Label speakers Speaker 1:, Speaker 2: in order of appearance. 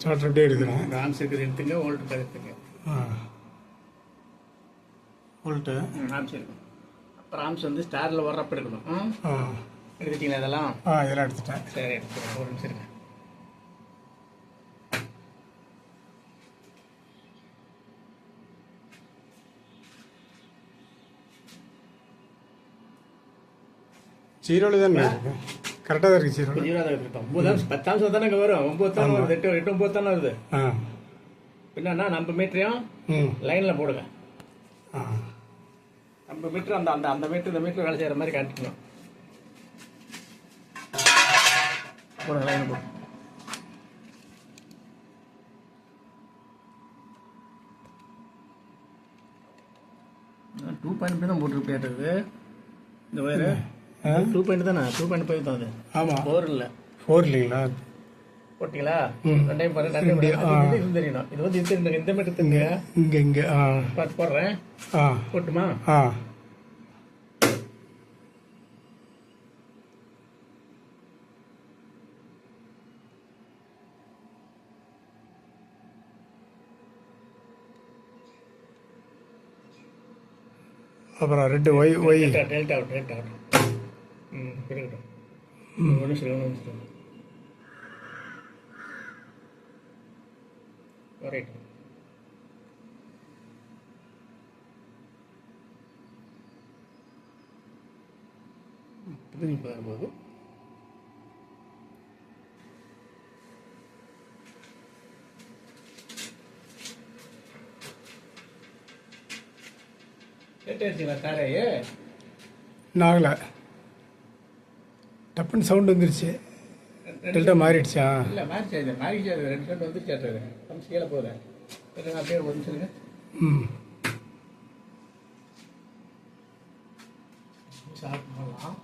Speaker 1: Starter அப்படியே எடுக்கிறேன்.
Speaker 2: Arms இருக்குது எடுத்துங்க, வோல்ட் எடுத்துங்க.
Speaker 1: வோல்ட்டு
Speaker 2: ஆம்ஸ் இருக்கும். அப்புறம் ஆம்ஸ் வந்து ஸ்டாரில் வர்றப்ப எடுக்கணும். எடுத்துட்டீங்களா இதெல்லாம்?
Speaker 1: இதெல்லாம் எடுத்துட்டேன்.
Speaker 2: சரி, எடுத்துக்கிறேன். ஒரு நிமிஷம் இருங்க.
Speaker 1: ஜீரோவில் தான் இருக்கு. கரெக்டாக தான் இருக்குது.
Speaker 2: ஜீரோ தான் இருக்குது. 9 10 ஆம்ஸ் தானே வரும். 9 தானே வருது. 8 9 தானே வருது. பின்னா நம்ம மீட்டரையும் லைனில் போடுங்க. நம்ம மீட்டர் அந்த அந்த அந்த மீட்டர் இந்த மீட்டர் வேலை செய்கிற மாதிரி காட்டிக்கணும். போடுங்க, லைன் போடுங்க. நான் 2.5 தான் போட்டுருப்பேன். இந்த வயரு 2.5 தானே? 2.5 தான் அது.
Speaker 1: ஆமாம்,
Speaker 2: 4 இல்லை.
Speaker 1: 4 இல்லைங்களா?
Speaker 2: போட்டிங்களா? ரெண்டையும் பாருங்க. இது தெரியணும். இது வந்து இந்த மீட்டர் தெரியுங்க.
Speaker 1: இங்கே
Speaker 2: பார்த்து போடுறேன். போட்டுமா?
Speaker 1: அப்புறம் ரெண்டு ஒய்
Speaker 2: டெல்டா அவுட். இருக்கட்டும். ஒன்று சரி. ரைட். புதுங்க போது கேட்டுச்சுங்களா? காரையே
Speaker 1: நாகலை டப்புன்னு சவுண்டு வந்துருச்சு. டெல்டா மாறிடுச்சா?
Speaker 2: இல்லை, மாறிச்சு. அது 2 சவுண்ட் வந்துருச்சு. கம்ஸ் கீழே போகுது. அப்படியே ஒரு சொல்லுங்க. ஸ்டார்ட் பண்ணலாம்.